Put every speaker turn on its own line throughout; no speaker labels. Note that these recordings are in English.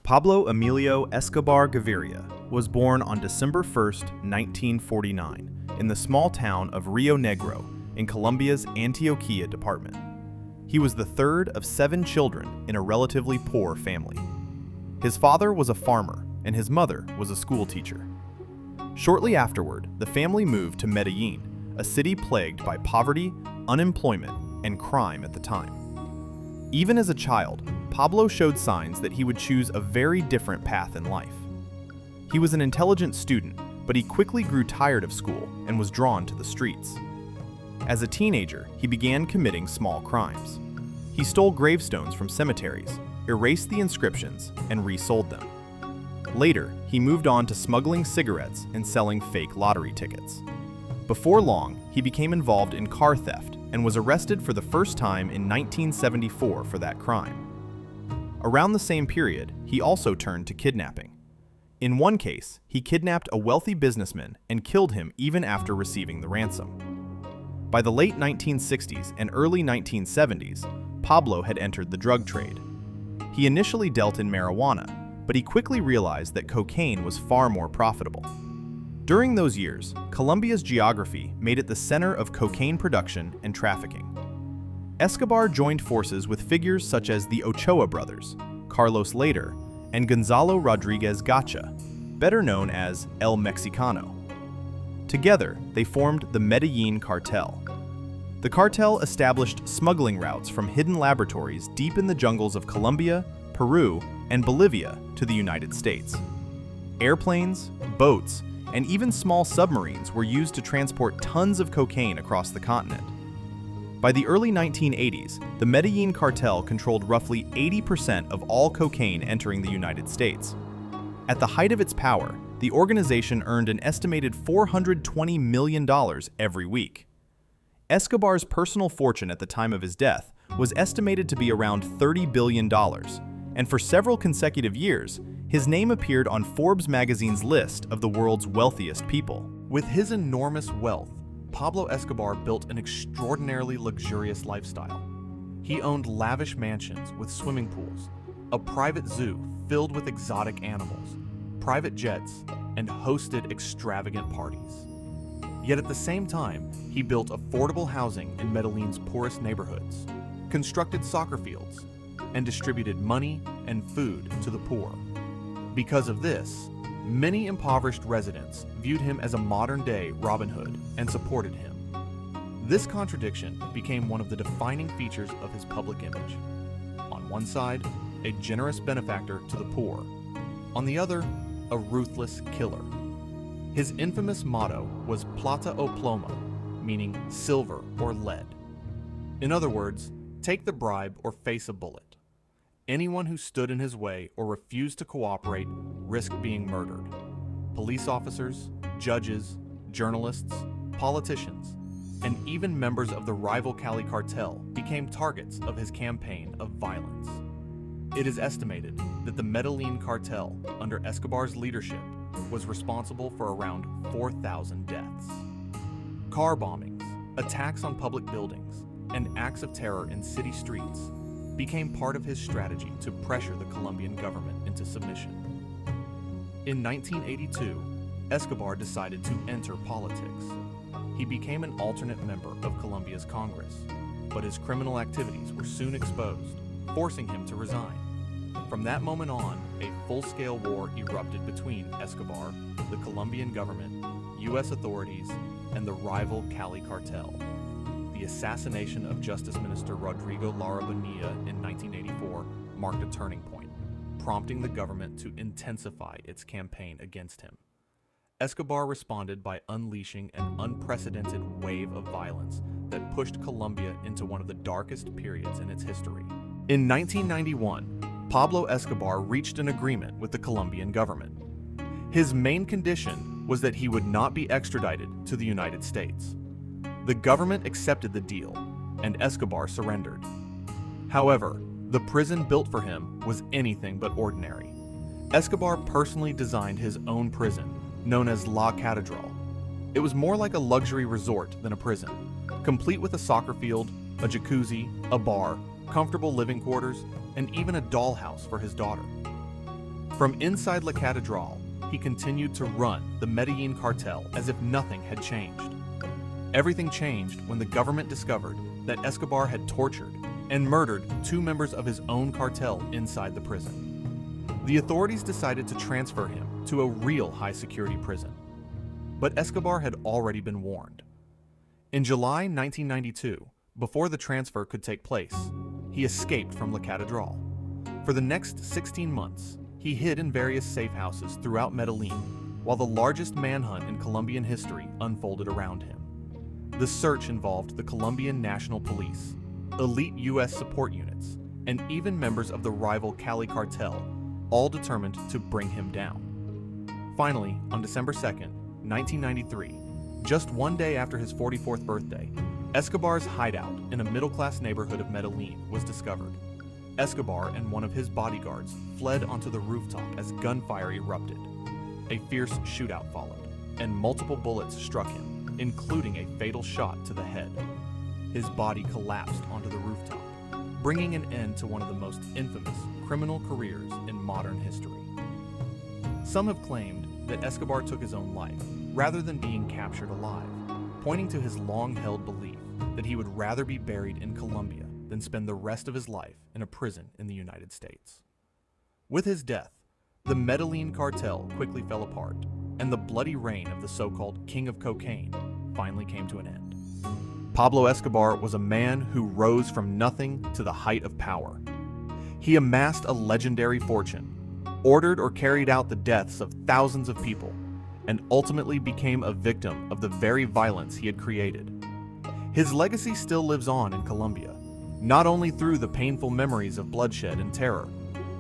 Pablo Emilio Escobar Gaviria was born on December 1, 1949, in the small town of Rio Negro in Colombia's Antioquia department. He was the third of 7 children in a relatively poor family. His father was a farmer and his mother was a school teacher. Shortly afterward, the family moved to Medellin, a city plagued by poverty, unemployment, and crime at the time. Even as a child, Pablo showed signs that he would choose a very different path in life. He was an intelligent student, but he quickly grew tired of school and was drawn to the streets. As a teenager, he began committing small crimes. He stole gravestones from cemeteries, erased the inscriptions, and resold them. Later, he moved on to smuggling cigarettes and selling fake lottery tickets. Before long, he became involved in car theft and was arrested for the first time in 1974 for that crime. Around the same period, he also turned to kidnapping. In one case, he kidnapped a wealthy businessman and killed him even after receiving the ransom. By the late 1960s and early 1970s, Pablo had entered the drug trade. He initially dealt in marijuana, but he quickly realized that cocaine was far more profitable. During those years, Colombia's geography made it the center of cocaine production and trafficking. Escobar joined forces with figures such as the Ochoa brothers, Carlos Later, and Gonzalo Rodriguez Gacha, better known as El Mexicano. Together, they formed the Medellin cartel. The cartel established smuggling routes from hidden laboratories deep in the jungles of Colombia, Peru, and Bolivia to the United States. Airplanes, boats, and even small submarines were used to transport tons of cocaine across the continent. By the early 1980s, the Medellin cartel controlled roughly 80% of all cocaine entering the United States. At the height of its power, the organization earned an estimated $420 million every week. Escobar's personal fortune at the time of his death was estimated to be around $30 billion, and for several consecutive years, his name appeared on Forbes magazine's list of the world's wealthiest people. With his enormous wealth, Pablo Escobar built an extraordinarily luxurious lifestyle. He owned lavish mansions with swimming pools, a private zoo filled with exotic animals, private jets, and hosted extravagant parties. Yet at the same time, he built affordable housing in Medellin's poorest neighborhoods, constructed soccer fields, and distributed money and food to the poor. Because of this, many impoverished residents viewed him as a modern-day Robin Hood and supported him. This contradiction became one of the defining features of his public image. On one side, a generous benefactor to the poor. On the other, a ruthless killer. His infamous motto was plata o plomo, meaning silver or lead. In other words, take the bribe or face a bullet. Anyone who stood in his way or refused to cooperate risked being murdered. Police officers, judges, journalists, politicians, and even members of the rival Cali cartel became targets of his campaign of violence. It is estimated that the Medellin cartel, under Escobar's leadership, was responsible for around 4,000 deaths. Car bombings, attacks on public buildings, and acts of terror in city streets became part of his strategy to pressure the Colombian government into submission. In 1982, Escobar decided to enter politics. He became an alternate member of Colombia's Congress, but his criminal activities were soon exposed, forcing him to resign. From that moment on, a full-scale war erupted between Escobar, the Colombian government, U.S. authorities, and the rival Cali cartel. The assassination of Justice Minister Rodrigo Lara Bonilla in 1984 marked a turning point, prompting the government to intensify its campaign against him. Escobar responded by unleashing an unprecedented wave of violence that pushed Colombia into one of the darkest periods in its history. In 1991, Pablo Escobar reached an agreement with the Colombian government. His main condition was that he would not be extradited to the United States. The government accepted the deal, and Escobar surrendered. However, the prison built for him was anything but ordinary. Escobar personally designed his own prison, known as La Catedral. It was more like a luxury resort than a prison, complete with a soccer field, a jacuzzi, a bar, comfortable living quarters, and even a dollhouse for his daughter.
From inside La Catedral, he continued to run the Medellin cartel as if nothing had changed. Everything changed when the government discovered that Escobar had tortured and murdered 2 members of his own cartel inside the prison. The authorities decided to transfer him to a real high-security prison. But Escobar had already been warned. In July 1992, before the transfer could take place, he escaped from La Catedral. For the next 16 months, he hid in various safe houses throughout Medellin, while the largest manhunt in Colombian history unfolded around him. The search involved the Colombian National Police, elite U.S. support units, and even members of the rival Cali cartel, all determined to bring him down. Finally, on December 2nd, 1993, just one day after his 44th birthday, Escobar's hideout in a middle-class neighborhood of Medellin was discovered. Escobar and one of his bodyguards fled onto the rooftop as gunfire erupted. A fierce shootout followed, and multiple bullets struck him, including a fatal shot to the head. His body collapsed onto the rooftop, bringing an end to one of the most infamous criminal careers in modern history. Some have claimed that Escobar took his own life, rather than being captured alive, pointing to his long-held belief that he would rather be buried in Colombia than spend the rest of his life in a prison in the United States. With his death, the Medellin cartel quickly fell apart, and the bloody reign of the so-called King of Cocaine finally came to an end. Pablo Escobar was a man who rose from nothing to the height of power. He amassed a legendary fortune, ordered or carried out the deaths of thousands of people, and ultimately became a victim of the very violence he had created. His legacy still lives on in Colombia, not only through the painful memories of bloodshed and terror,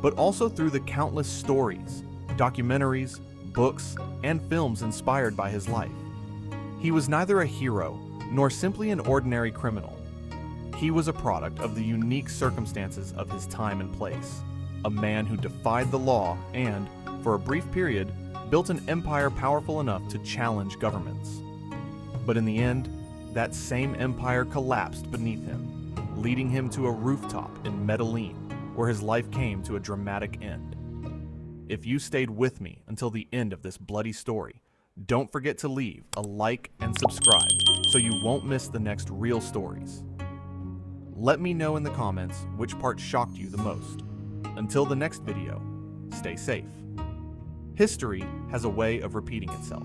but also through the countless stories, documentaries, books, and films inspired by his life. He was neither a hero nor simply an ordinary criminal. He was a product of the unique circumstances of his time and place, a man who defied the law and, for a brief period, built an empire powerful enough to challenge governments. But in the end, that same empire collapsed beneath him, leading him to a rooftop in Medellin, where his life came to a dramatic end. If you stayed with me until the end of this bloody story, don't forget to leave a like and subscribe so you won't miss the next real stories. Let me know in the comments which part shocked you the most. Until the next video, stay safe. History has a way of repeating itself.